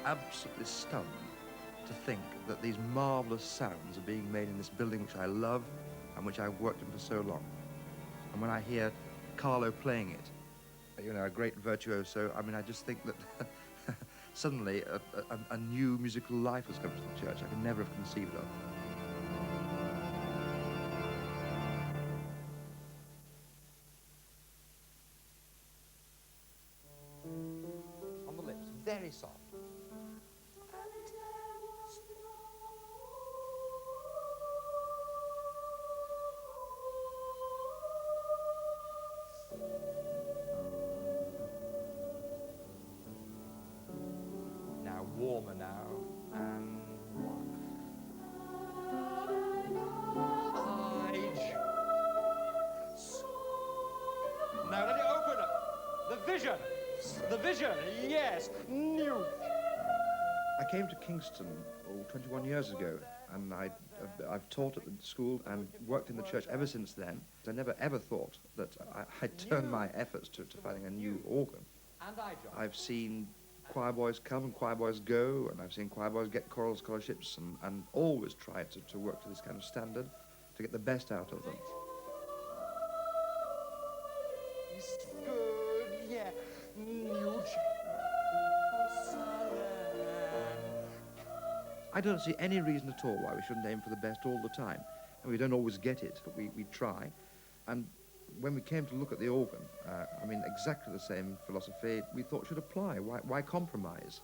absolutely stunned to think that these marvellous sounds are being made in this building which I love and which I've worked in for so long. And when I hear Carlo playing it, you know, a great virtuoso, I mean, I just think that suddenly a new musical life has come to the church I could never have conceived of. On the lips, very soft. Now warmer now, and one. Now let it open up. The vision, yes, new. I came to Kingston 21 years ago, and I've taught at the school and worked in the church ever since then. I never ever thought that I'd turn my efforts to finding a new organ. I've seen choir boys come and choir boys go, and I've seen choir boys get choral scholarships and always try to work to this kind of standard to get the best out of them. It's good, yeah. I don't see any reason at all why we shouldn't aim for the best all the time. And we don't always get it, but we try. And when we came to look at the organ, I mean, exactly the same philosophy we thought should apply. Why compromise?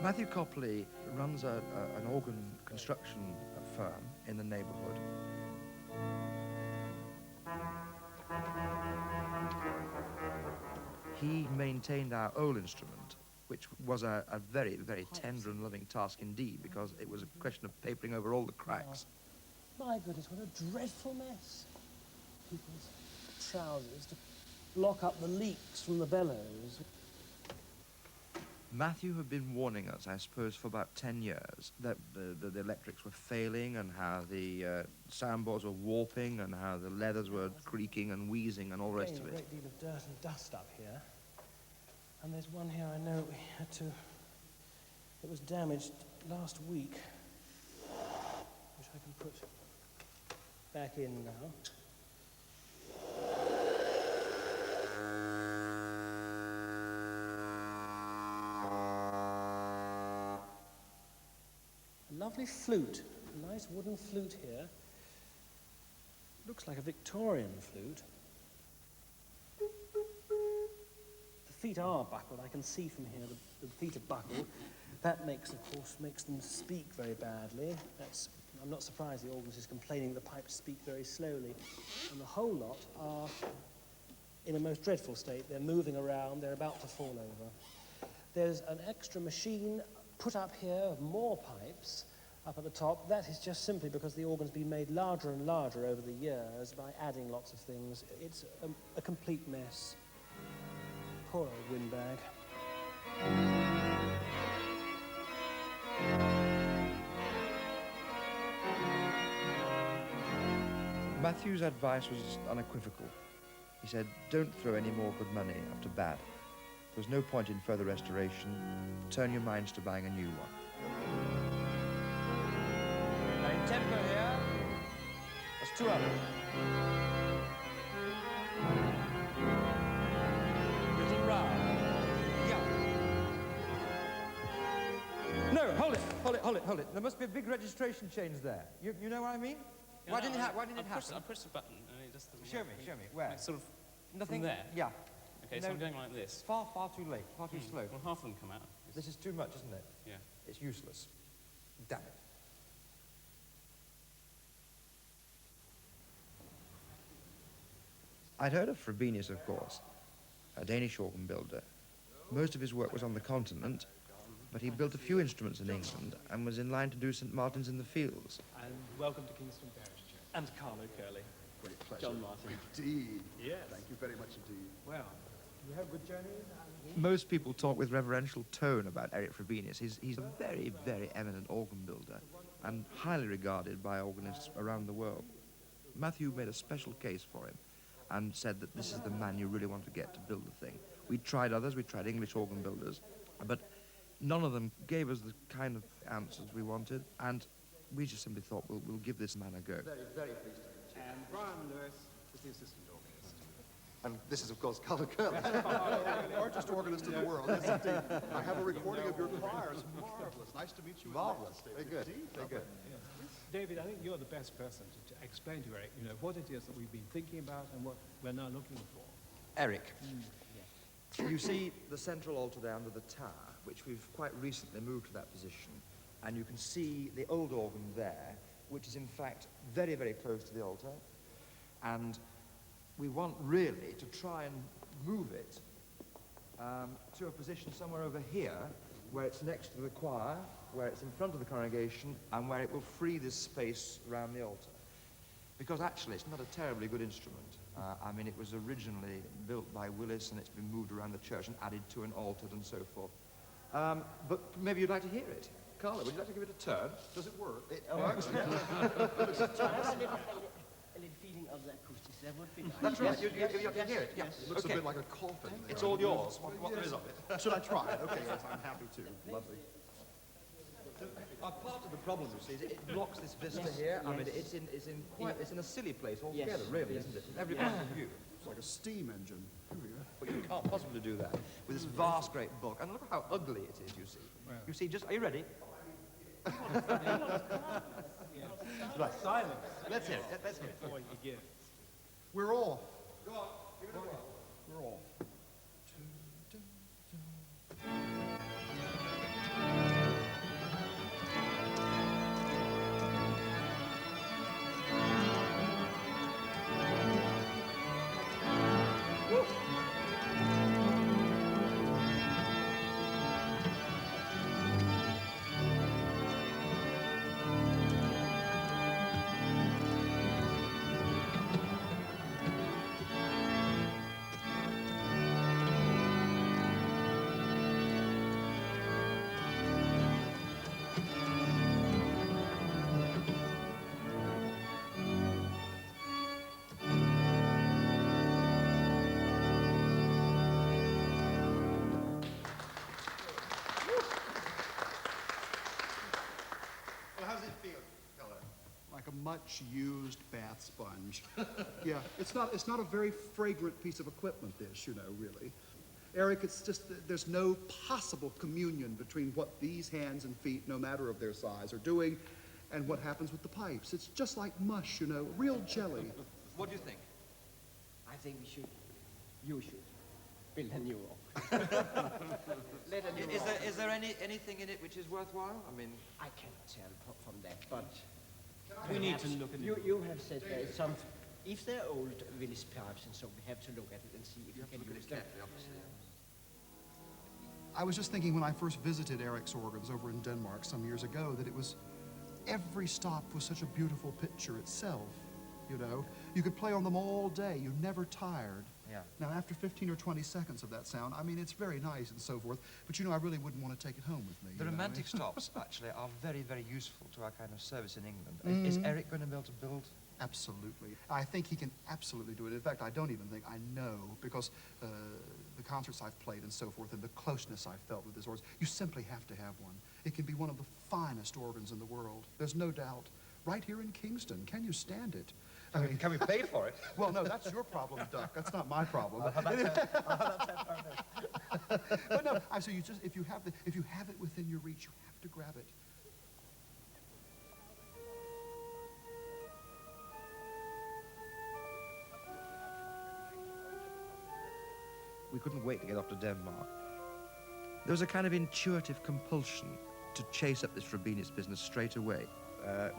Matthew Copley runs an organ construction firm in the neighbourhood. He maintained our old instrument, which was a very, very tender and loving task indeed, because it was a question of papering over all the cracks. Oh, my goodness, what a dreadful mess. People's trousers to block up the leaks from the bellows. Matthew had been warning us, I suppose, for about 10 years, that the electrics were failing and how the soundboards were warping and how the leathers were creaking and wheezing and all the rest of it. A great deal of dirt and dust up here. And there's one here I know we had to... It was damaged last week, which I can put back in now. Lovely flute, a nice wooden flute here. Looks like a Victorian flute. The feet are buckled, I can see from here the feet are buckled. That of course, makes them speak very badly. I'm not surprised the organist is complaining the pipes speak very slowly. And the whole lot are in a most dreadful state. They're moving around, they're about to fall over. There's an extra machine put up here of more pipes up at the top. That is just simply because the organ's been made larger and larger over the years by adding lots of things. It's a complete mess. Poor old windbag. Matthew's advice was unequivocal. He said, don't throw any more good money after bad. There's no point in further restoration. Turn your minds to buying a new one. Now in tempo here, there's two others. Little round. Yeah. No, hold it. There must be a big registration change there. You know what I mean? Yeah, why didn't it happen? I pressed a button and it just doesn't Show work. me. Where? Like sort of Nothing from there. Yeah. Okay, so I'm going like this. Far too late, far too slow. Well, half of them come out. This is too much, isn't it? Yeah. It's useless. Damn it. I'd heard of Frobenius, of course, a Danish organ builder. Most of his work was on the continent, but he built a few instruments in England and was in line to do St. Martin's in the Fields. And welcome to Kingston Parish Church. And Carlo Curley. Great pleasure. John Martin. Indeed. Yes. Thank you very much indeed. Well, you have a good journey? Most people talk with reverential tone about Eric Frobenius. He's a very, very eminent organ builder and highly regarded by organists around the world. Matthew made a special case for him and said that this is the man you really want to get to build the thing. We tried others, we tried English organ builders, but none of them gave us the kind of answers we wanted, and we just simply thought we'll give this man a go. Very, very pleased to meet you. And Brian Lewis is the assistant organist. And this is, of course, Carlo Curley, the largest organist in the world. Yes, indeed. I have a recording of your choir. It's marvelous. Nice to meet you. Marvelous. Very good. Very good. David, I think you're the best person to explain to Eric, what it is that we've been thinking about and what we're now looking for. Eric, you see the central altar there under the tower, which we've quite recently moved to that position, and you can see the old organ there, which is in fact very, very close to the altar, and we want really to try and move it to a position somewhere over here, where it's next to the choir, where it's in front of the congregation, and where it will free this space around the altar. Because actually, it's not a terribly good instrument. I mean, it was originally built by Willis, and it's been moved around the church and added to and altered and so forth. But maybe you'd like to hear it. Carlo, would you like to give it a turn? Does it work? It works. I have a little feeling of the acoustics. That would be nice. That's right. You can hear it. Yeah. It looks a bit like a coffin. It's all yours. What there is of it. Should I try it? Okay, yes, I'm happy to. Lovely. Part of the problem, you see, is it blocks this vista here. I mean, it's in a silly place altogether, really, isn't it? From every point of view. It's like a steam engine. But you can't possibly do that with this vast, great bulk. And look how ugly it is, you see. You see, are you ready? Right. Silence. Let's hear it. Let's hear it. Before you begin. We're off. Go on, give it a whirl. We're off. Like a much-used bath sponge. Yeah, it's not a very fragrant piece of equipment, this, really. Eric, it's just, there's no possible communion between what these hands and feet, no matter of their size, are doing and what happens with the pipes. It's just like mush, real jelly. What do you think? I think you should build a new one. Let a new one. Is there anything in it which is worthwhile? I mean, I cannot tell from that, but We need to look at it. you have said there is some. If they're old Willis pipes and so, we have to look at it and see if you can use them. I was just thinking when I first visited Eric's organs over in Denmark some years ago that it was, every stop was such a beautiful picture itself, You could play on them all day, you're never tired. Yeah. Now, after 15 or 20 seconds of that sound, I mean, it's very nice and so forth, but I really wouldn't want to take it home with me. the romantic stops, actually, are very, very useful to our kind of service in England. Is Eric going to be able to build? Absolutely. I think he can absolutely do it. In fact, I don't even think, I know, because the concerts I've played and so forth and the closeness I've felt with his organs, you simply have to have one. It can be one of the finest organs in the world. There's no doubt. Right here in Kingston. Can you stand it? I mean, Can we pay for it? well, no, that's your problem, Duck. That's not my problem. But no, so if you have it within your reach, you have to grab it. We couldn't wait to get off to Denmark. There was a kind of intuitive compulsion to chase up this Frobenius business straight away.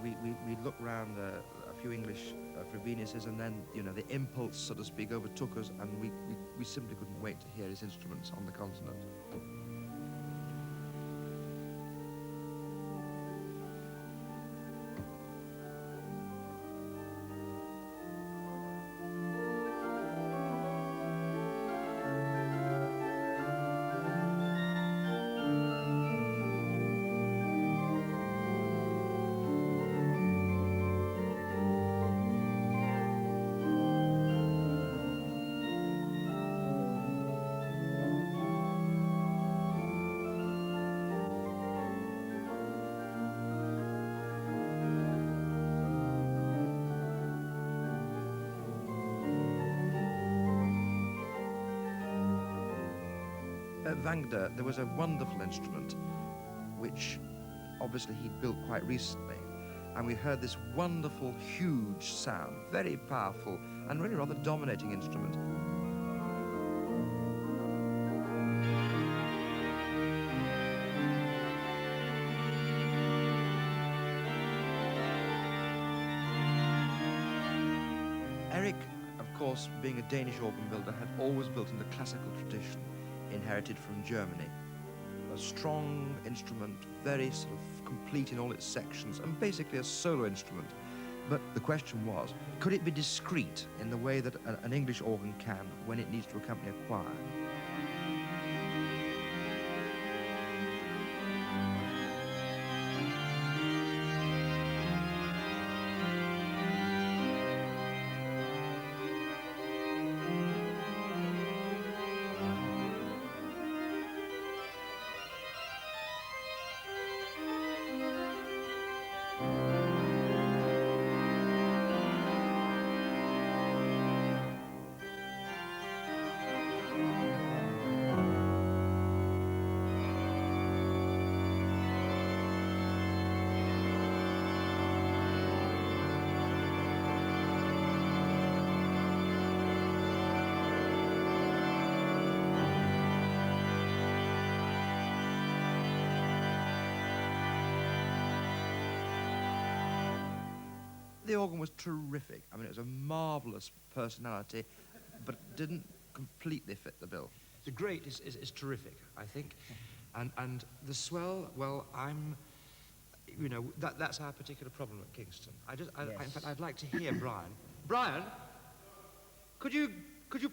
We looked round a few English Frobeniuses, and then, the impulse, so to speak, overtook us, and we simply couldn't wait to hear his instruments on the continent. at Wagner, there was a wonderful instrument, which obviously he'd built quite recently, and we heard this wonderful, huge sound, very powerful, and really rather dominating instrument. Eric, of course, being a Danish organ builder, had always built in the classical tradition inherited from Germany. A strong instrument, very sort of complete in all its sections, and basically a solo instrument. But the question was, could it be discreet in the way that an English organ can when it needs to accompany a choir? The organ was terrific. I mean, it was a marvellous personality, but didn't completely fit the bill. The great is terrific, I think. And the swell, well, you know, that's our particular problem at Kingston. In fact, I'd like to hear Brian. Brian, could you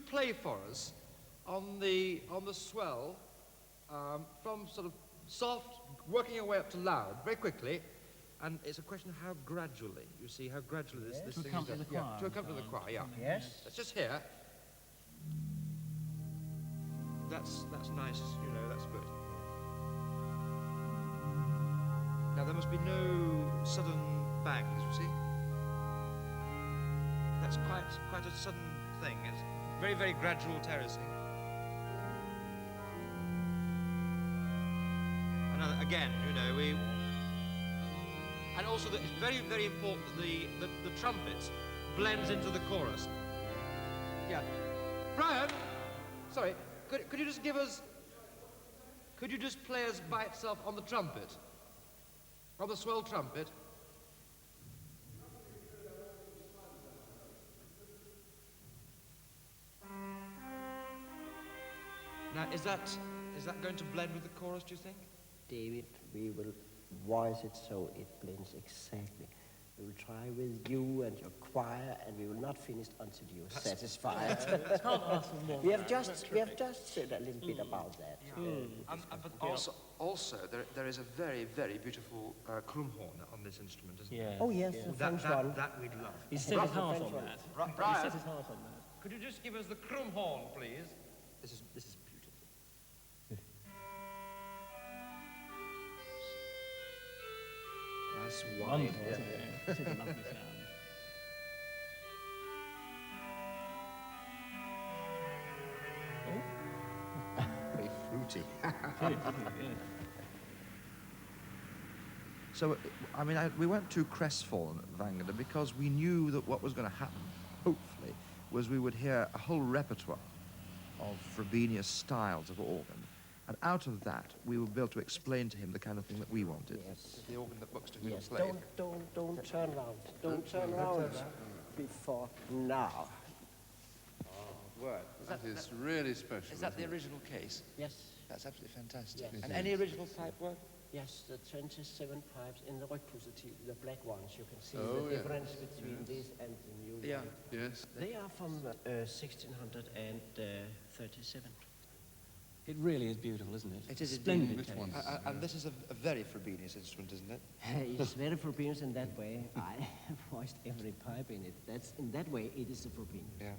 play for us on the swell from sort of soft, working your way up to loud, very quickly? And it's a question of how gradually, you see, how gradually this thing is done. To accompany the choir, yeah. Yes. Let's just hear. That's nice, you know, that's good. Now, there must be no sudden bangs, you see. That's quite a sudden thing. It's very, very gradual terracing. And again, you know, and also, it's very, very important that the trumpet blends into the chorus. Yeah. Brian, sorry, could you just could you just play us by itself on the trumpet? On the swell trumpet? Now, is that going to blend with the chorus, do you think? David, we will voice it so it blends exactly. We will try with you and your choir, and we will not finish until you're satisfied. Can't ask for more. we have just said a little bit about that. But also there is a very, very beautiful Krummhorn on this instrument, isn't there? Oh yes, the French one. That we'd love. He set his heart on that. He Brian, set his heart on that. could you just give us the Krummhorn, please? This is beautiful. Nice wine. Wonderful, isn't it? Such a lovely sound. Very fruity. Very good. So, I mean, we weren't too crestfallen at Wagner because we knew that what was going to happen, hopefully, was we would hear a whole repertoire of Frobenius styles of organ. And out of that, we would be able to explain to him the kind of thing that we wanted. Yes. The organ that Buxton would Yes. play. Don't turn around. Don't turn around before now. Word. That is really special. Is that the isn't it? original case? Yes. That's absolutely fantastic. Yes. And any original pipe work? Yes, the 27 pipes in the Rückpositiv, the black ones. You can see Oh, the yeah. difference between this and the new Yeah. one. Yes. They are from 1637. It really is beautiful, isn't it? It is Splendid indeed. taste. one? And this is a very Frobenius instrument, isn't it? It's very Frobenius in that way. I have voiced every pipe in it. That's in that way it is a Frobenius. Yeah.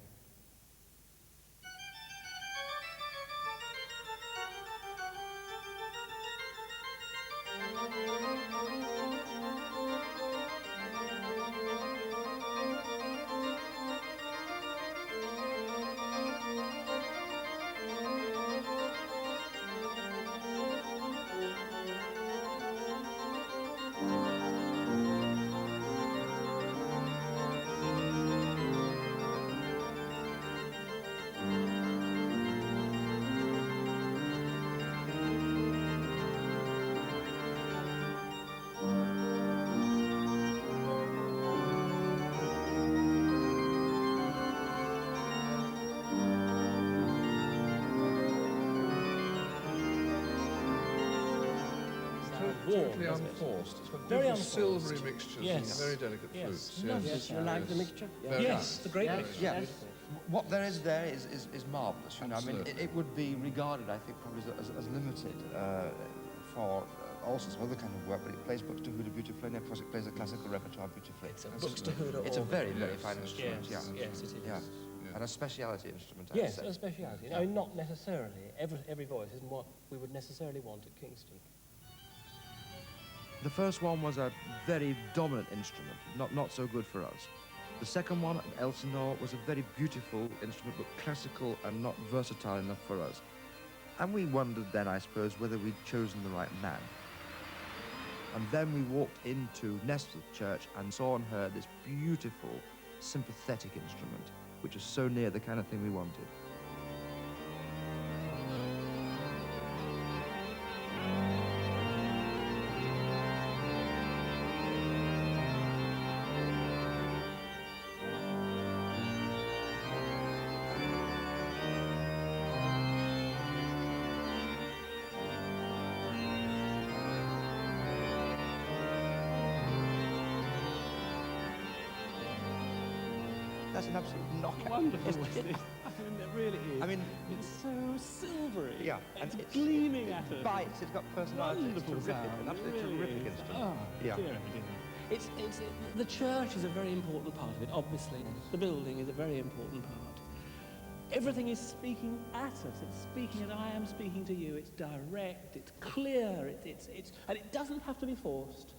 warm, totally doesn't it? unforced. It's got Very beautiful unforced. silvery mixtures Yes. and very delicate Yes. fruits. Lovely. Yes, you like the mixture? Very Yes, nice. the great Yes, mixture. Yeah. Beautiful. What there is there is marvellous. You know, I mean, Absolutely. it would be regarded, I think, probably as limited for all sorts of other kind of work, but it plays Buxtehude beautifully, and of course it plays the classical repertoire beautifully. It's a That's Buxtehude It's a organ. very, very Yes, fine yes, instrument. Yes, Yeah. yes, it is. Yeah. Yeah. And a speciality instrument, I'd Yes, say. a speciality. I mean, not necessarily. Every voice isn't what we would necessarily want at Kingston. The first one was a very dominant instrument, not so good for us. The second one, Elsinore, was a very beautiful instrument, but classical and not versatile enough for us. And we wondered then, I suppose, whether we'd chosen the right man. And then we walked into Nesworth Church and saw and heard this beautiful, sympathetic instrument, which was so near the kind of thing we wanted. That's an absolute knockout. Wonderful, Isn't isn't it? I mean, it really is. I mean, it's so silvery. yeah, and and it's gleaming at us. bites. It's got personality. Wonderful It's terrific, sound. an absolutely It really terrific is. instrument. Oh, Yeah. dear, dear. The church is a very important part of it, obviously. The building is a very important part. Everything is speaking at us. It's speaking as I am speaking to you. It's direct, it's clear, and it doesn't have to be forced.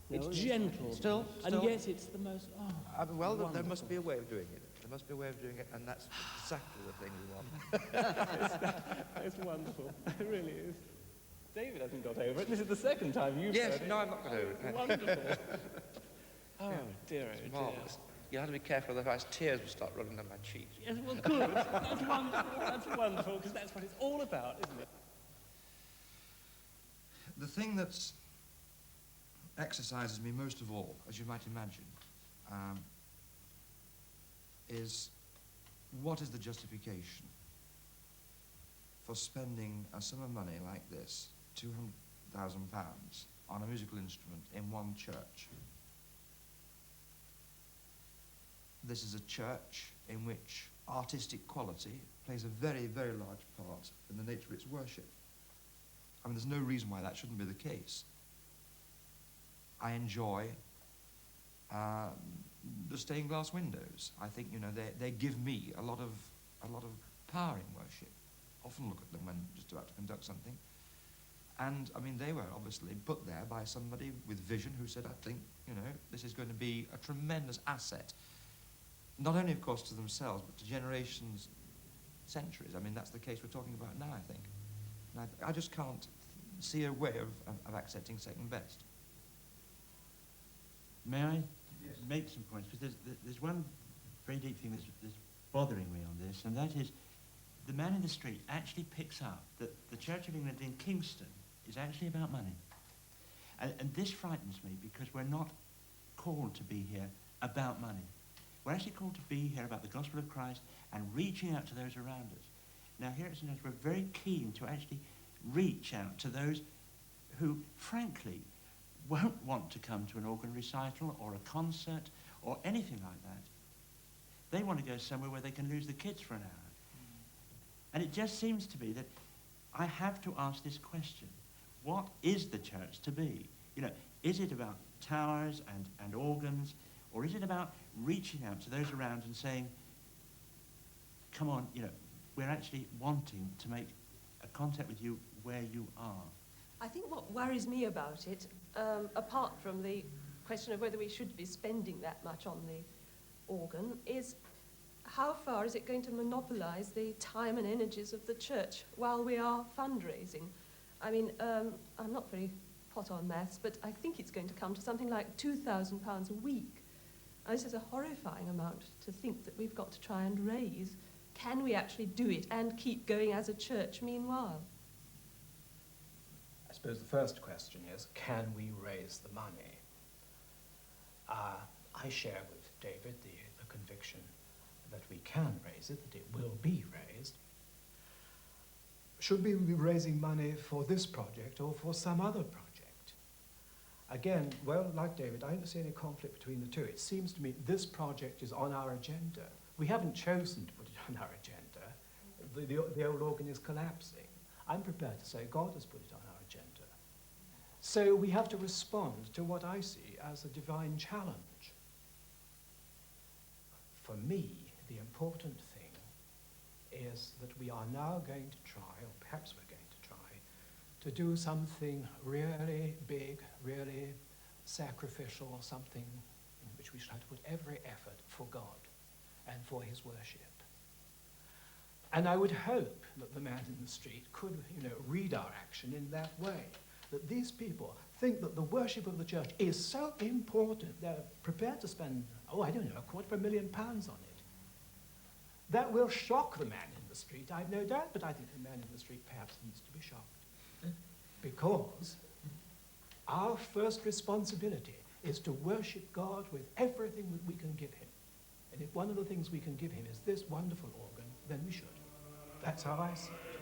It's gentle. Still? And yet it's the most, Well, there wonderful. must be a way of doing it. There must be a way of doing it, and that's exactly the thing we want. It's wonderful. It really is. David hasn't got over it. This is the second time you've Yes, heard it. no, I'm not going to do it. Wonderful. Oh, dear, oh, dear. Marvellous. You have to be careful, otherwise tears will start running down my cheeks. Yes, well, good. That's wonderful. That's wonderful, because that's what it's all about, isn't it? The thing that exercises me most of all, as you might imagine, is what is the justification for spending a sum of money like this, £200,000, on a musical instrument in one church? This is a church in which artistic quality plays a very, very large part in the nature of its worship. I mean, there's no reason why that shouldn't be the case. I enjoy the stained glass windows. I think, you know, they give me a lot of power in worship. Often look at them when just about to conduct something. And, I mean, they were obviously put there by somebody with vision who said, I think, you know, this is going to be a tremendous asset. Not only, of course, to themselves, but to generations, centuries. I mean, that's the case we're talking about now, I think. And I just can't see a way of accepting second best. May I make some points? Because there's one very deep thing that's bothering me on this, and that is the man in the street actually picks up that the Church of England in Kingston is actually about money. And this frightens me, because we're not called to be here about money. We're actually called to be here about the gospel of Christ and reaching out to those around us. Now, here at St. John's, we're very keen to actually reach out to those who, frankly, won't want to come to an organ recital or a concert or anything like that. They want to go somewhere where they can lose the kids for an hour. And it just seems to me that I have to ask this question. What is the church to be? You know, is it about towers and organs, or is it about reaching out to those around and saying, come on, you know, we're actually wanting to make a contact with you where you are? I think what worries me about it, apart from the question of whether we should be spending that much on the organ, is how far is it going to monopolise the time and energies of the church while we are fundraising? I mean, I'm not very hot on maths, but I think it's going to come to something like £2,000 a week. Now, this is a horrifying amount to think that we've got to try and raise. Can we actually do it and keep going as a church meanwhile? I suppose the first question is, can we raise the money? I share with David the conviction that we can raise it, that it will be raised. Should we be raising money for this project or for some other project? Again, well, like David, I don't see any conflict between the two. It seems to me this project is on our agenda. We haven't chosen to put it on our agenda. The old organ is collapsing. I'm prepared to say God has put it on our agenda. So we have to respond to what I see as a divine challenge. For me, the important thing is that we are now going to try, or perhaps we're going to try, to do something really big, really sacrificial, something in which we shall have to put every effort for God and for his worship. And I would hope that the man in the street could, read our action in that way, that these people think that the worship of the church is so important, they're prepared to spend, £250,000 on it. That will shock the man in the street, I've no doubt, but I think the man in the street perhaps needs to be shocked. Because our first responsibility is to worship God with everything that we can give him. And if one of the things we can give him is this wonderful organ, then we should. That's how I see it.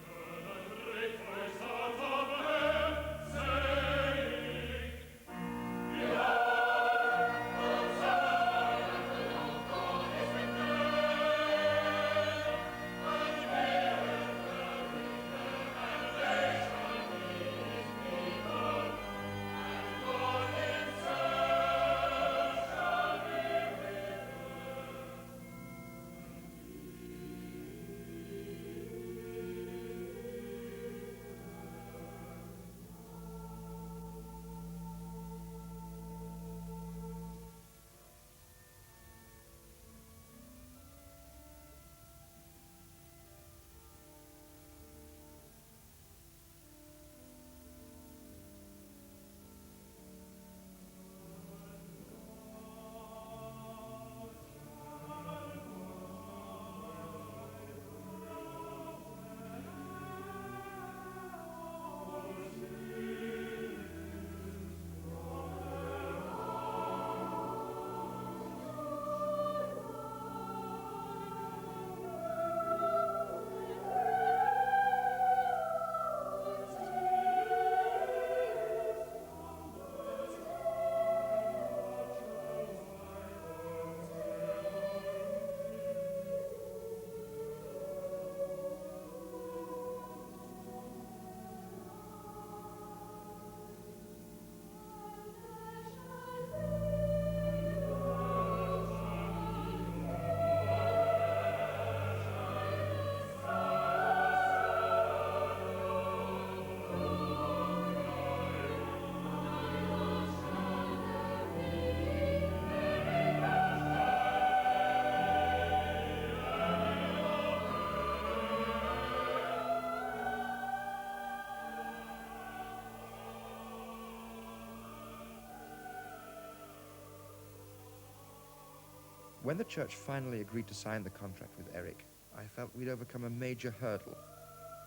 When the church finally agreed to sign the contract with Eric, I felt we'd overcome a major hurdle.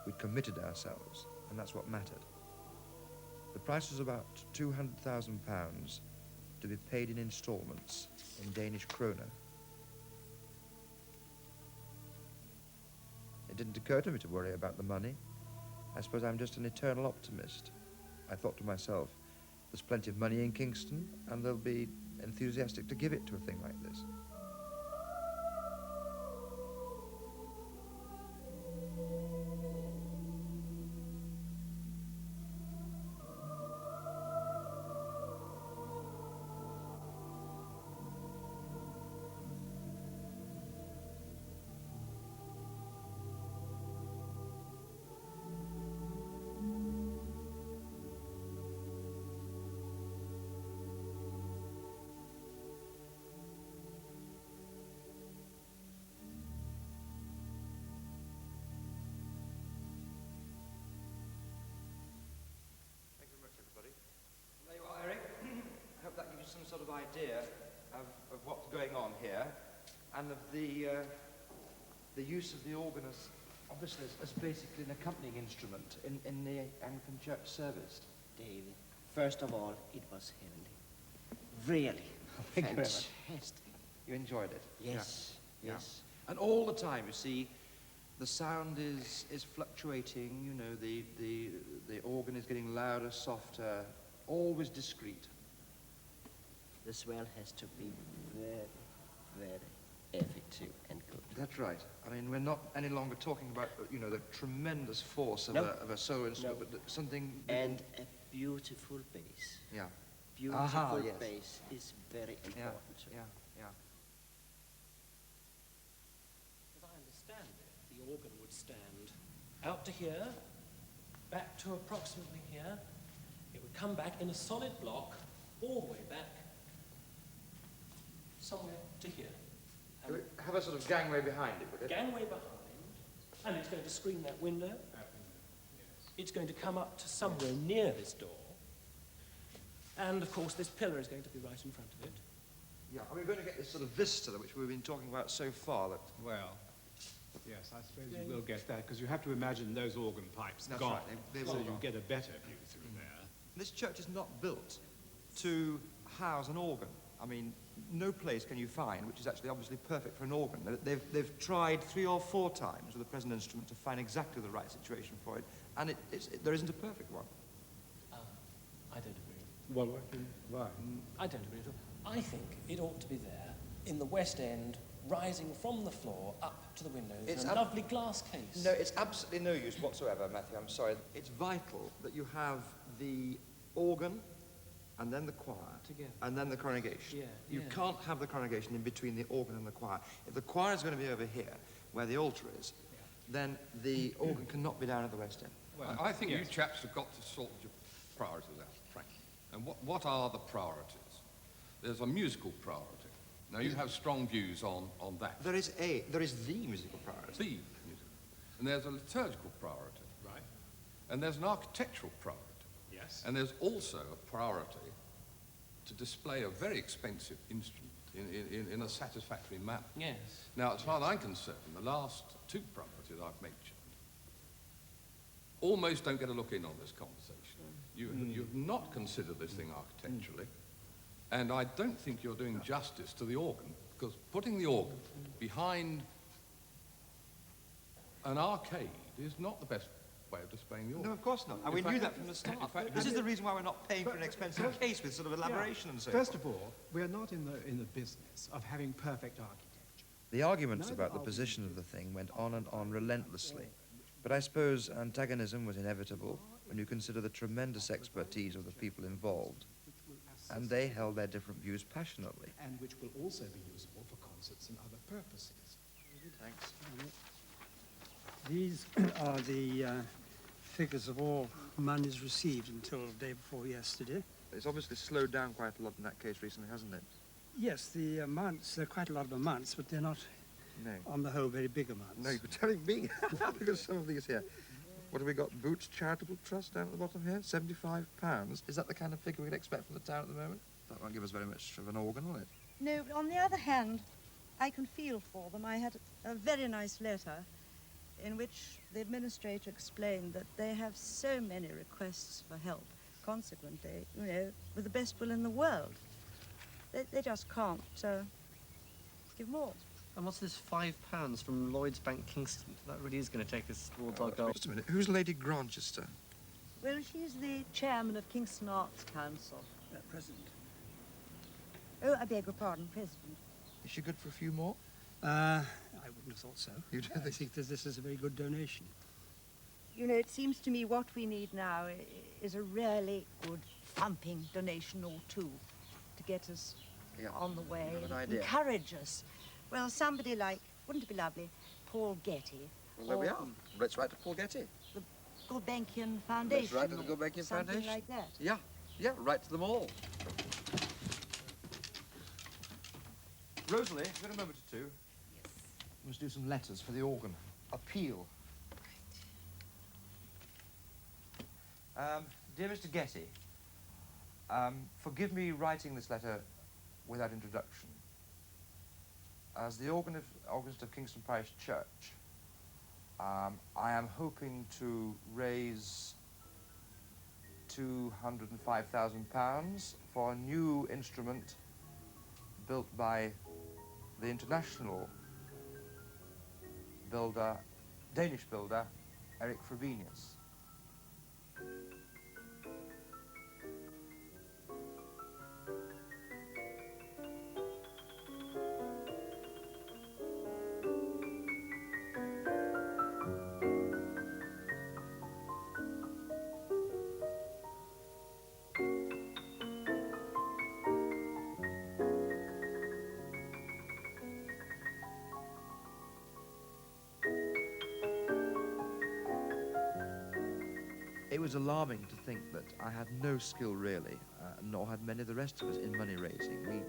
We'd committed ourselves, and that's what mattered. The price was about £200,000 to be paid in installments in Danish kroner. It didn't occur to me to worry about the money. I suppose I'm just an eternal optimist. I thought to myself, there's plenty of money in Kingston, and they'll be enthusiastic to give it to a thing like this. Some sort of idea of what's going on here, and of the use of the organ as, obviously, as basically an accompanying instrument in the Anglican Church service. David, first of all, it was heavenly. Really. Thank you very much. Fantastic. You enjoyed it? Yes, Yeah. yes. Yeah. And all the time, you see, the sound is fluctuating. You know, the organ is getting louder, softer, always discreet. The swell has to be very, very effective and good. That's right. I mean, we're not any longer talking about, you know, the tremendous force of, No. of a solo instrument, No. but something... And a beautiful bass. Yeah. Beautiful yes. bass is very Yeah, important. too. yeah, yeah. As I understand it, the organ would stand out to here, back to approximately here. It would come back in a solid block, all the way back, somewhere to here. It would have a sort of gangway behind it, would it? Gangway behind, and it's going to screen that window. It's going to come up to somewhere near this door. And, of course, this pillar is going to be right in front of it. Yeah, are we going to get this sort of vista which we've been talking about so far? That Well, yes, I suppose you will get that, because you have to imagine those organ pipes That's gone, right, they so will you gone. get a better view through there. this church is not built to house an organ. I mean, no place can you find which is actually obviously perfect for an organ. They've tried 3 or 4 times with the present instrument to find exactly the right situation for it, and there isn't a perfect one. I don't agree. Well, why? I don't agree at all. I think it ought to be there, in the west end, rising from the floor up to the windows, It's in a lovely glass case. No, it's absolutely no use whatsoever, Matthew, I'm sorry. It's vital that you have the organ and then the choir Together. and then the congregation. Yeah, You yeah. can't have the congregation in between the organ and the choir. If the choir is going to be over here, where the altar is, then the organ cannot be down at the west end. Well, I think you chaps have got to sort your priorities out, frankly. And what are the priorities? There's a musical priority. Now, you have strong views on that. There is the musical priority. The musical. And there's a liturgical priority. Right. And there's an architectural priority. Yes. And there's also a priority to display a very expensive instrument in a satisfactory manner. Yes. Now, as far as I'm concerned, the last 2 priorities I've mentioned almost don't get a look in on this conversation. You've not considered this thing architecturally, and I don't think you're doing justice to the organ, because putting the organ behind an arcade is not the best way of displaying the organ. No, of course not. And we knew that from the start. in fact, This is the reason why we're not paying for an expensive case with sort of elaboration and so First forth. of all, we're not in the business of having perfect architecture. The arguments Neither about the are we. position of the thing went on and on relentlessly. But I suppose antagonism was inevitable when you consider the tremendous expertise of the people involved. And they held their different views passionately. And which will also be usable for concerts and other purposes. Thanks. These are the figures of all monies received until the day before yesterday. It's obviously slowed down quite a lot in that case recently, hasn't it? Yes, the amounts, there are quite a lot of amounts, but they're not, No. on the whole, very big amounts. No, you're telling me. Look at some of these here. What have we got? Boots Charitable Trust down at the bottom here? £75. Is that the kind of figure we'd expect from the town at the moment? That won't give us very much of an organ, will it? No, but on the other hand, I can feel for them. I had a very nice letter in which the administrator explained that they have so many requests for help. Consequently, you know, with the best will in the world, they just can't give more. And what's this £5 from Lloyd's Bank Kingston? That really is going to take us towards our goal. Just a minute. Who's Lady Grantchester? Well, she's the chairman of Kingston Arts Council at present. Oh, I beg your pardon, president. Is she good for a few more? I wouldn't have thought so. You do I think? think that this is a very good donation. You know, it seems to me what we need now is a really good thumping donation or 2 to get us on the way, Good and idea. encourage us. Well, somebody like, wouldn't it be lovely, Paul Getty. Well, there we or are. Let's write to Paul Getty. The Gulbenkian Foundation. write to the or Gulbenkian something Foundation. like that. Yeah, right to them all. Rosalie, have you got a moment or 2? Yes. We must do some letters for the organ. Appeal. Dear Mr. Getty, forgive me writing this letter without introduction. As the organist of Kingston Parish Church, I am hoping to raise £205,000 for a new instrument built by the international builder, Danish builder, Erik Frobenius. It was alarming to think that I had no skill really, nor had many of the rest of us in money raising.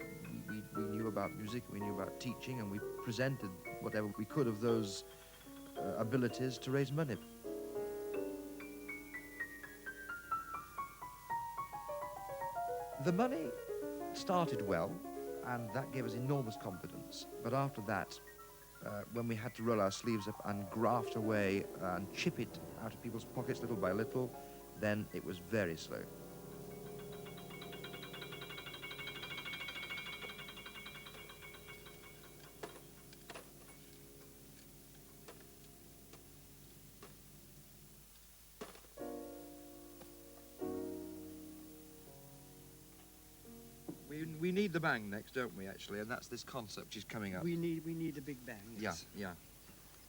We knew about music, we knew about teaching, and we presented whatever we could of those abilities to raise money. The money started well, and that gave us enormous confidence. But after that, when we had to roll our sleeves up and graft away and chip it out of people's pockets little by little, then it was very slow. We need the bang next, don't we, actually? And that's this concert which is coming up. We need a big bang. Yes. Yeah.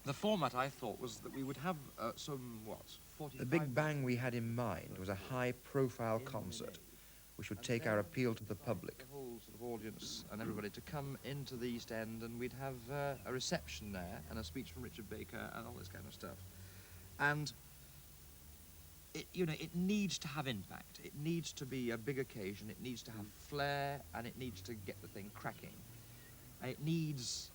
The format, I thought, was that we would have 45... The big bang we had in mind was a high-profile concert which would take our appeal to the public. The whole sort of audience and everybody to come into the East End, and we'd have a reception there and a speech from Richard Baker and all this kind of stuff. And it needs to have impact. It needs to be a big occasion. It needs to have flair, and it needs to get the thing cracking. And it needs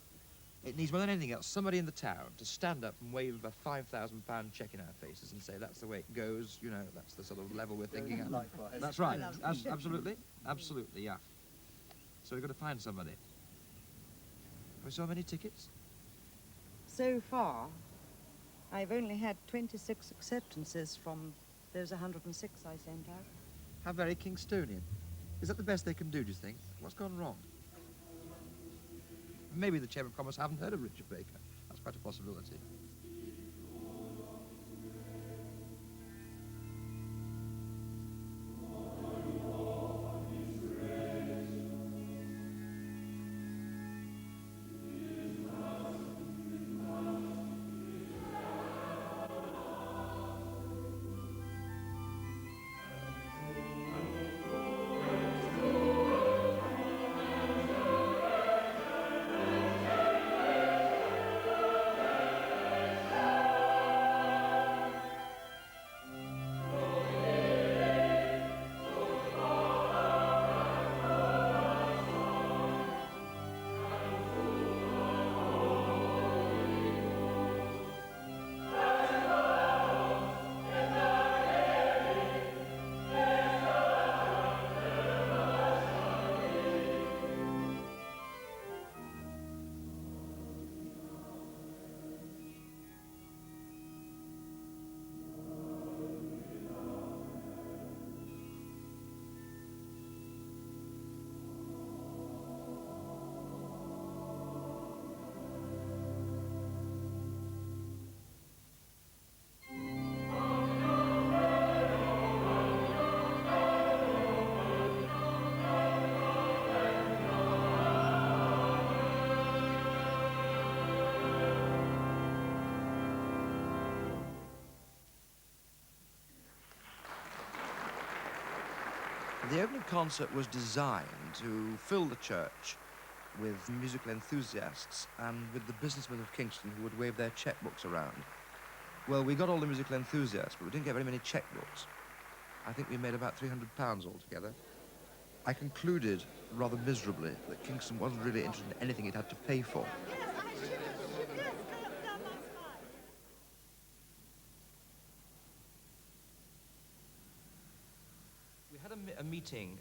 more than anything else, somebody in the town to stand up and wave a £5,000 check in our faces and say, that's the way it goes, that's the sort of level we're thinking at. Likewise. That's right. Absolutely. Absolutely, yeah. So we've got to find somebody. Have we sold many tickets? So far, I've only had 26 acceptances from those 106 I sent out. How very Kingstonian. Is that the best they can do, do you think? What's gone wrong? Maybe the Chamber of Commerce haven't heard of Richard Baker. That's quite a possibility. The opening concert was designed to fill the church with musical enthusiasts and with the businessmen of Kingston who would wave their checkbooks around. Well, we got all the musical enthusiasts, but we didn't get very many checkbooks. I think we made about £300 altogether. I concluded rather miserably that Kingston wasn't really interested in anything it had to pay for. We had a meeting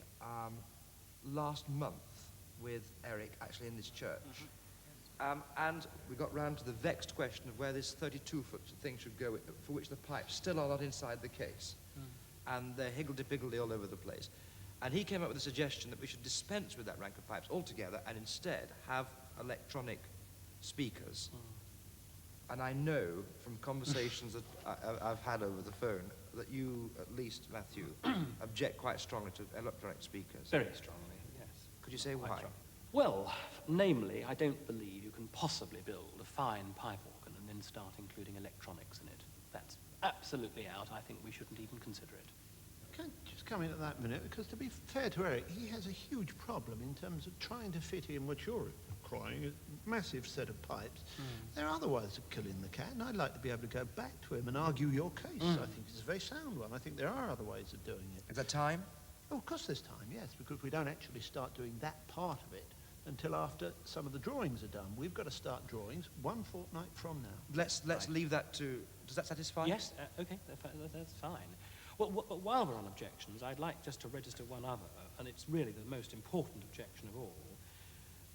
last month with Eric, actually in this church. And we got round to the vexed question of where this 32-foot thing should go, for which the pipes still are not inside the case. And they're higgledy-piggledy all over the place. And he came up with a suggestion that we should dispense with that rank of pipes altogether and instead have electronic speakers. And I know from conversations that I've had over the phone that you, at least, Matthew, object quite strongly to electronic speakers. Very strongly, yes. Could you say why? Well, namely, I don't believe you can possibly build a fine pipe organ and then start including electronics in it. That's absolutely out. I think we shouldn't even consider it. Can I just come in at that minute? Because to be fair to Eric, he has a huge problem in terms of trying to fit in what you're trying, a massive set of pipes. There are other ways of killing the cat, and I'd like to be able to go back to him and argue your case. I think it's a very sound one. I think there are other ways of doing it. Is there time? Oh, of course there's time, yes, because we don't actually start doing that part of it until after some of the drawings are done. We've got to start drawings 1 fortnight from now. Let's leave that to... Does that satisfy? Yes, okay, that's fine. Well, but while we're on objections, I'd like just to register one other, and it's really the most important objection of all.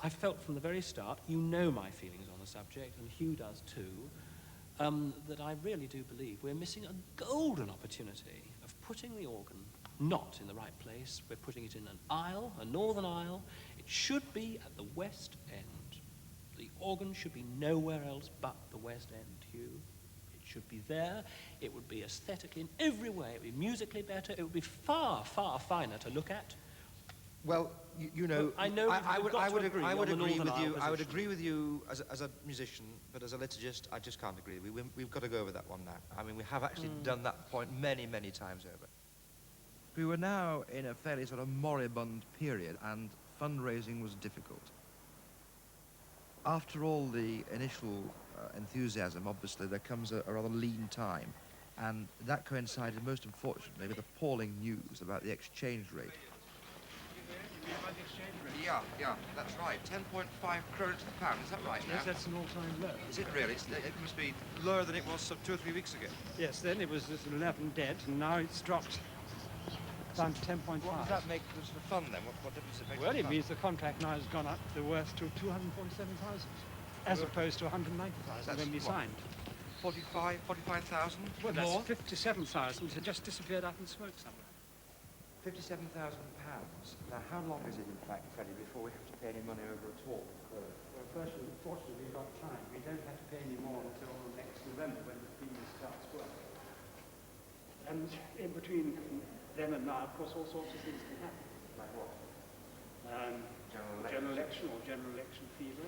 I felt from the very start, you know my feelings on the subject, and Hugh does too, that I really do believe we're missing a golden opportunity of putting the organ not in the right place. We're putting it in an aisle, a northern aisle. It should be at the west end. The organ should be nowhere else but the west end, Hugh. It should be there. It would be aesthetically in every way. It would be musically better. It would be far, far finer to look at. Well, you know, I know I would agree with you. I would position. agree with you as a musician, but as a liturgist, I just can't agree. We've got to go over that one now. I mean, we have actually done that point many, many times over. We were now in a fairly sort of moribund period, and fundraising was difficult. After all the initial enthusiasm, obviously, there comes a rather lean time, and that coincided, most unfortunately, with appalling news about the exchange rate. Yeah, that's right. 10.5 kroner to the pound, is that right now? Yes, that's an all-time low. Is it really? It must be lower than it was some 2 or 3 weeks ago. Yes, then it was just 11 dead, and now it's dropped down to 10.5. What does that make for the fund, then? What difference does it make? Well, it means the contract now has gone up the worst to 247,000, as opposed to 190,000 when we signed. 45,000? Well, that's more? 57,000. It had just disappeared up in smoke somewhere. £57,000. Now, how long is it, in fact, Freddie, before we have to pay any money over at all? Well, firstly, fortunately, we've got time. We don't have to pay any more until next November when the theme starts work. And in between then and now, of course, all sorts of things can happen. Like what? General election or general election fever,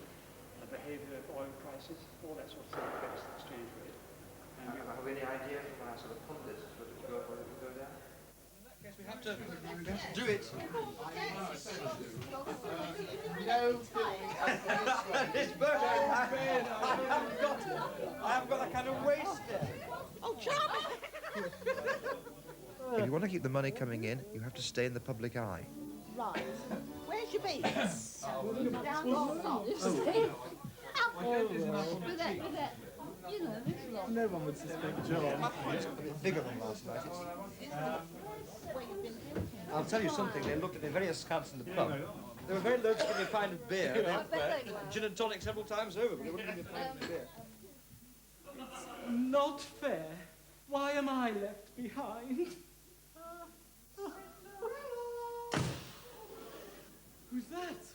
behaviour of oil prices, all that sort of thing affects the exchange rate. And have we any idea from our sort of pundits whether it will go down? Yes, we have to do it. This birthday, I haven't got that kind of waist there. Oh, charming! If you want to keep the money coming in, you have to stay in the public eye. Right. Where's your beats? Down no one would suspect Joe. My point's a bit bigger than last night. I'll tell you something, they looked at me very askance in the pub. They were very loath to give me a pint of beer. Gin and tonic several times over, but they wouldn't give me a pint of beer. It's not fair. Why am I left behind? Who's that?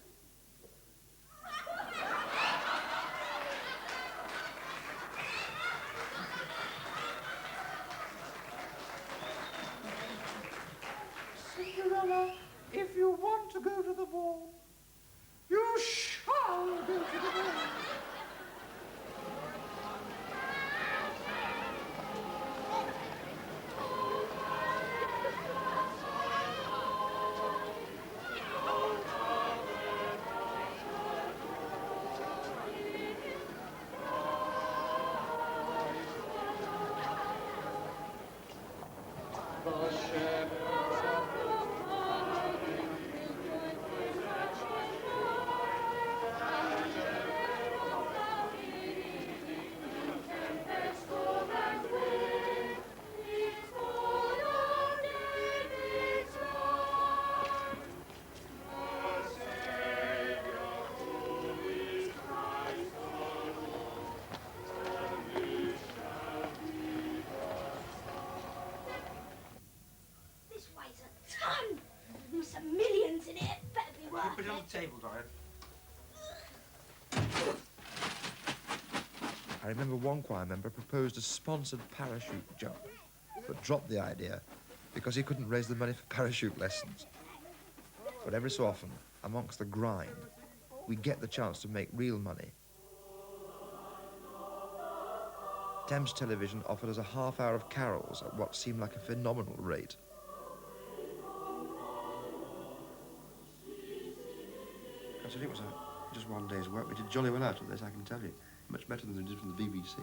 Cinderella, if you want to go to the ball, you shall go to the ball. I remember one choir member proposed a sponsored parachute jump, but dropped the idea because he couldn't raise the money for parachute lessons. But every so often, amongst the grind, we get the chance to make real money. Thames Television offered us a half hour of carols at what seemed like a phenomenal rate. Consider it was a Just one day's work. We did jolly well out of this, I can tell you. Much better than we did from the BBC.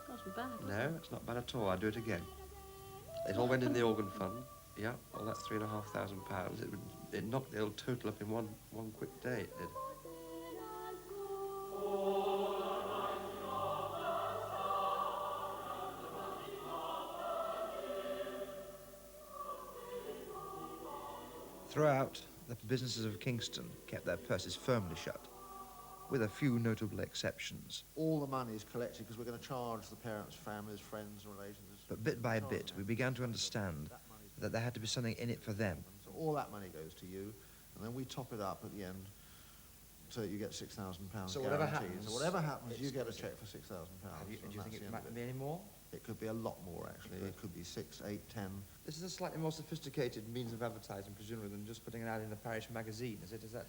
Wasn't bad, was No, it's not bad at all. I'd do it again. It all went in the organ fund. Yeah, all that £3,500. It knocked the old total up in one quick day, it did. Throughout, the businesses of Kingston kept their purses firmly shut, with a few notable exceptions. All the money is collected because we're going to charge the parents, families, friends, and relations. But bit by bit, we began to understand that there had to be something in it for them. So all that money goes to you, and then we top it up at the end so that you get £6,000 So guaranteed. whatever happens, So whatever happens, you get a cheque for £6,000. Do you think it might be any more? It could be a lot more, actually. It could be 6, 8, 10. This is a slightly more sophisticated means of advertising, presumably, than just putting it out in the parish magazine, is it? Is that...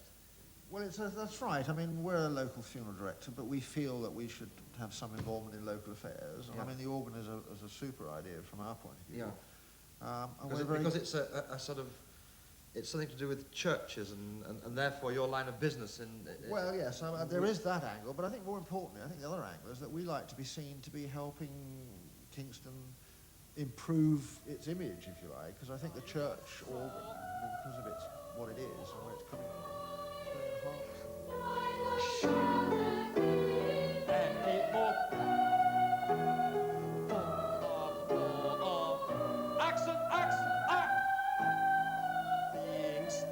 Well, that's right. I mean, we're a local funeral director, but we feel that we should have some involvement in local affairs. And Yeah. I mean, the organ is a super idea from our point of view. Yeah. And Because it's a sort of... It's something to do with churches and therefore your line of business in... Well, yes, there is that angle, but I think more importantly, I think the other angle is that we like to be seen to be helping Kingston improve its image, if you like, because I think the church organ, because of its what it is and where it's coming from, Accent, beings.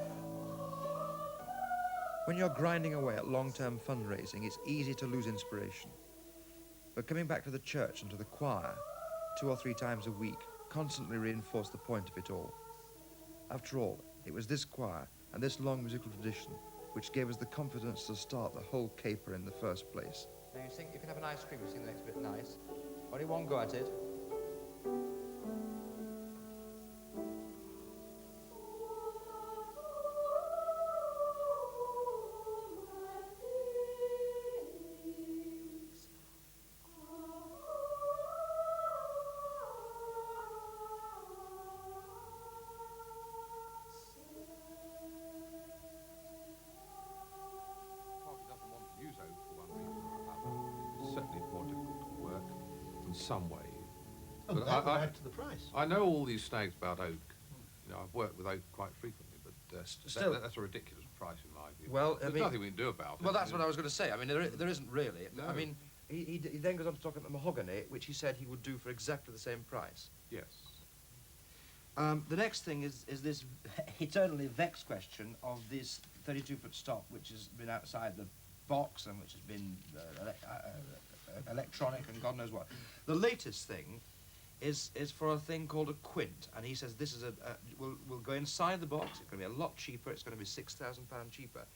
When you're grinding away at long-term fundraising, it's easy to lose inspiration. But coming back to the church and to the choir 2 or 3 times a week constantly reinforced the point of it all. After all, it was this choir and this long musical tradition which gave us the confidence to start the whole caper in the first place. Now you think you can have an ice cream and sing the next bit nice. Only one go at it. Some way. Oh, But that would add to the price. I know all these snags about oak. You know, I've worked with oak quite frequently, but Still- that's a ridiculous price in my view. Well, there's nothing we can do about it. Well, that's what I was going to say. I mean, there isn't really. No. I mean, he then goes on to talk about the mahogany, which he said he would do for exactly the same price. Yes. The next thing is this eternally vexed question of this 32-foot stop, which has been outside the box and which has been electronic and God knows what. The latest thing is for a thing called a quint, and he says this is will go inside the box. It's going to be a lot cheaper. It's going to be £6,000 cheaper.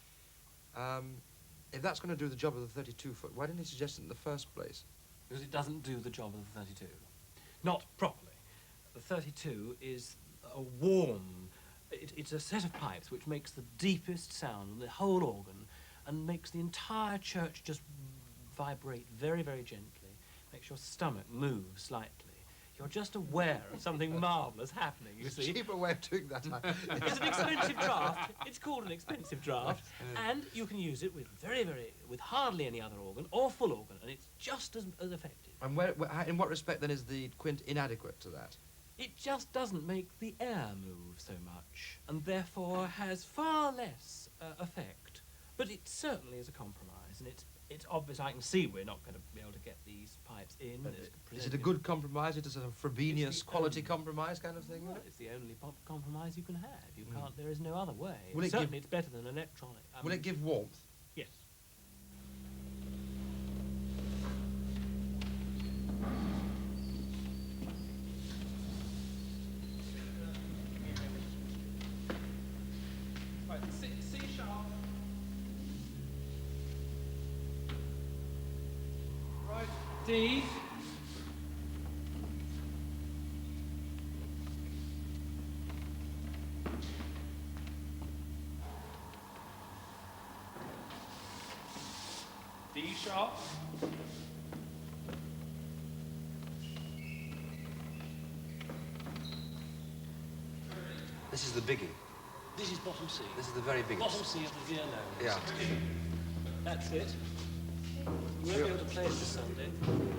If that's going to do the job of the 32-foot, why didn't he suggest it in the first place? Because it doesn't do the job of the 32. Not properly. The 32 is a warm... It's a set of pipes which makes the deepest sound in the whole organ and makes the entire church just vibrate very, very gently. Makes your stomach move slightly. You're just aware of something marvellous happening, you see. Cheaper way of doing that. It's an expensive draft. It's called an expensive draft. And you can use it with with hardly any other organ or full organ, and it's just as effective. And in what respect, then, is the quint inadequate to that? It just doesn't make the air move so much, and therefore has far less effect. But it certainly is a compromise, and it's obvious. I can see we're not going to be able to get these pipes in. Is it a good compromise? Is it a sort of Frobenius quality compromise kind of thing? Well, it's the only compromise you can have. You can't. There is no other way. Will it Certainly, it's better than electronic. Will it give warmth? Yes. Right, C sharp. Right, D. D sharp. This is the biggie. This is bottom C. This is the very biggest. Bottom C of the violin. Yeah. That's it. You won't be able to play it this Sunday.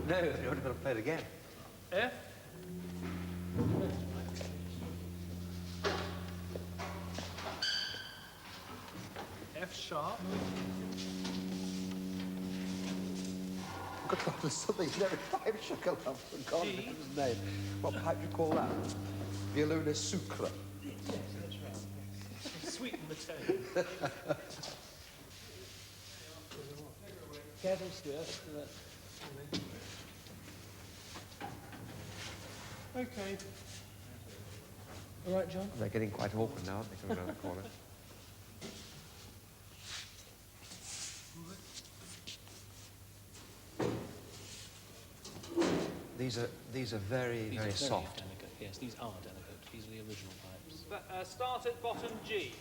No, you're only going to play it again. F. F sharp. Good God, there's something in every pipe chuckle up for God, G. his name. What pipe do you call that? Violone sucre. Yes, that's right. Sweeten the tone. Careful, Stuart. Okay. All right, John? They're getting quite awkward now, aren't they, coming around the corner? These are very, very soft. Delicate. Yes, these are delicate. These are the original pipes. Start at bottom G.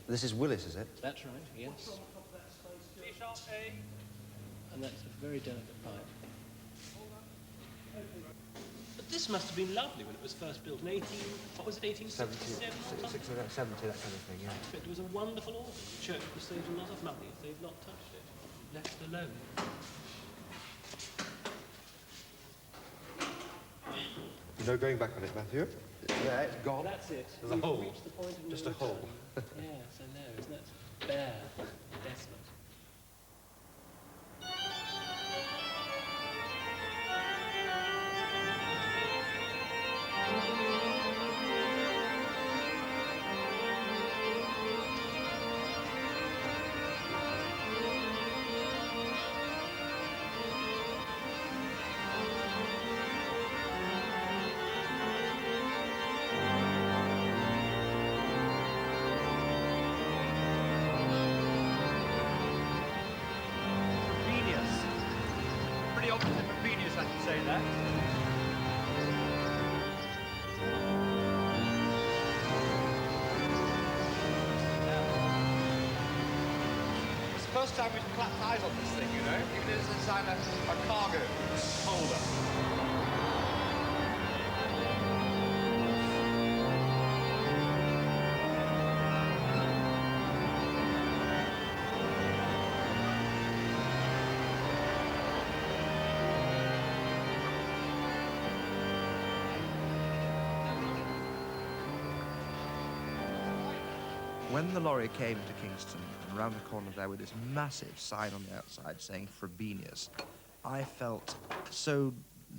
This is Willis, is it? That's right, yes. G sharp A. And that's a very delicate pipe. But this must have been lovely when it was first built in 1867 or something? 70, that kind of thing, yeah. It was a wonderful organ. The church would have saved a lot of money if they'd not touched it. Left it alone. No going back on it, Matthew. Yeah, it's gone. That's it. There's a We've hole. reached the point of no Just a hole. return. Yes, I know. Isn't that bare, desolate? Frobenius. Pretty opposite Frobenius, I should say that. It's the first time we've clapped eyes on this thing, you know, even if it's inside a cargo holder. When the lorry came to Kingston, and round the corner there with this massive sign on the outside saying Frobenius, I felt so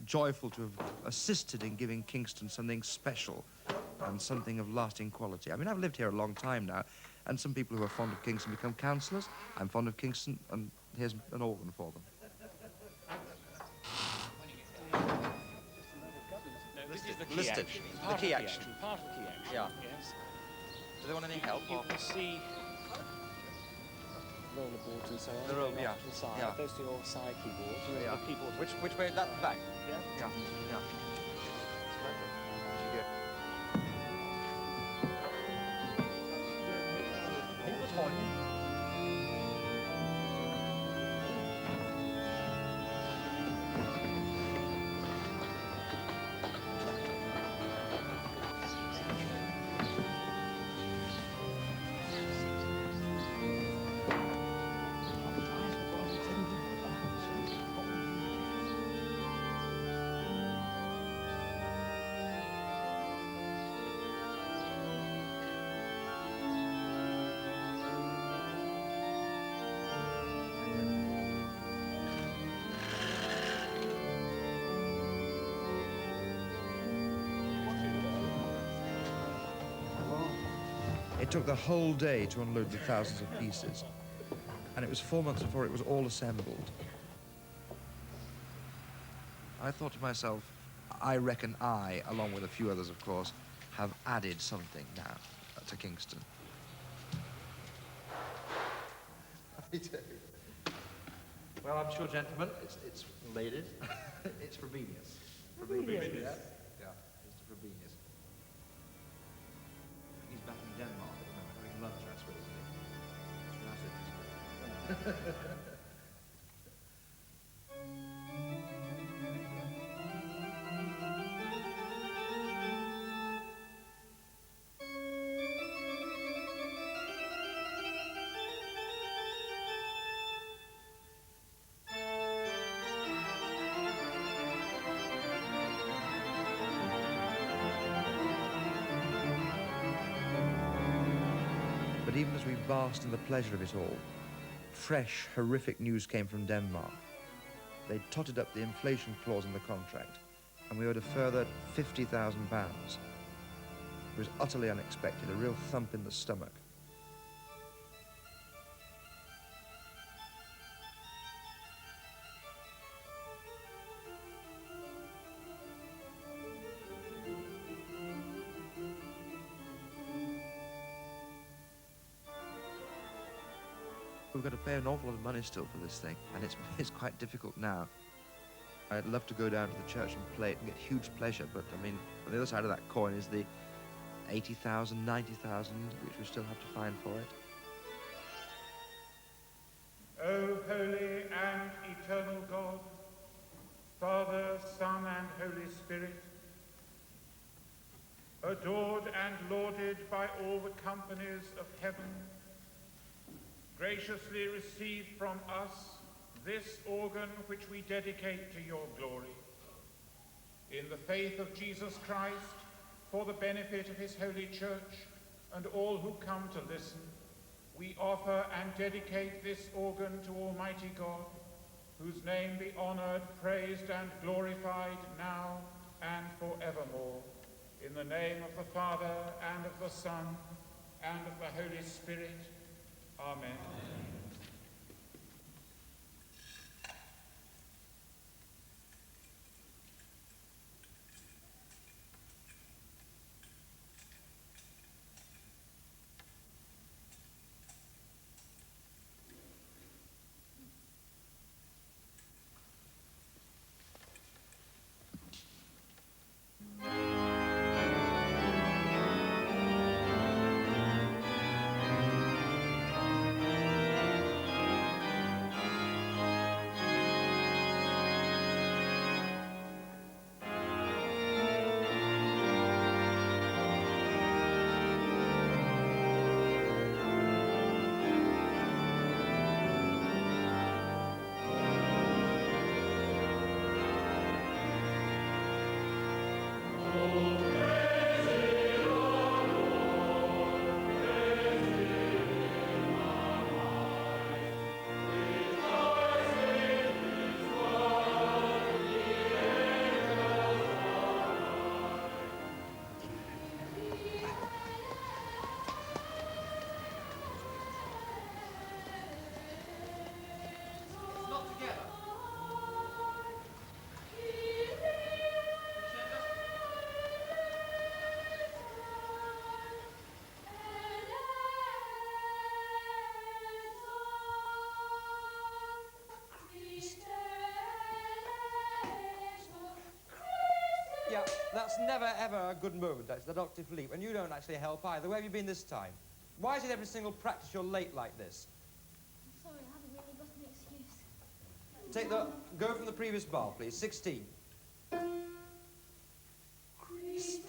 joyful to have assisted in giving Kingston something special and something of lasting quality. I mean, I've lived here a long time now, and some people who are fond of Kingston become councillors. I'm fond of Kingston, and here's an organ for them. This is the key Listed. action. The Part of key action. Part of the key action. Yeah. Yes. Do they want any help? You can see roller boards and so on. The roll, going yeah. off to the side. Yeah. Those are your side keyboards. You know, Yeah. the keyboard. Which way? That back? Yeah. Yeah. Yeah. It took the whole day to unload the thousands of pieces, and it was 4 months before it was all assembled. I thought to myself, I reckon I, along with a few others of course, have added something now to Kingston. Well, I'm sure, gentlemen, it's ladies, it's Frobenius. Frobenius. Yeah, yeah, it's Frobenius. He's back in Denmark at the moment, having lunch, I suppose, isn't he? That's it. even as we basked in the pleasure of it all, fresh, horrific news came from Denmark. They'd totted up the inflation clause in the contract, and we owed a further £50,000. It was utterly unexpected, a real thump in the stomach. We've got to pay an awful lot of money still for this thing, and it's quite difficult now. I'd love to go down to the church and play it and get huge pleasure, but I mean, on the other side of that coin is the 80,000, 90,000, which we still have to find for it. O holy and eternal God, Father, Son, and Holy Spirit, adored and lauded by all the companies of heaven, graciously receive from us this organ which we dedicate to your glory. In the faith of Jesus Christ, for the benefit of his holy church and all who come to listen, we offer and dedicate this organ to Almighty God, whose name be honored, praised, and glorified now and forevermore. In the name of the Father, and of the Son, and of the Holy Spirit. Amen. Yeah, that's never, ever a good moment, that's that octave leap, and you don't actually help either. Where have you been this time? Why is it every single practice you're late like this? I'm sorry, I haven't really got an excuse. Take the... Go from the previous bar, please. 16. Christ.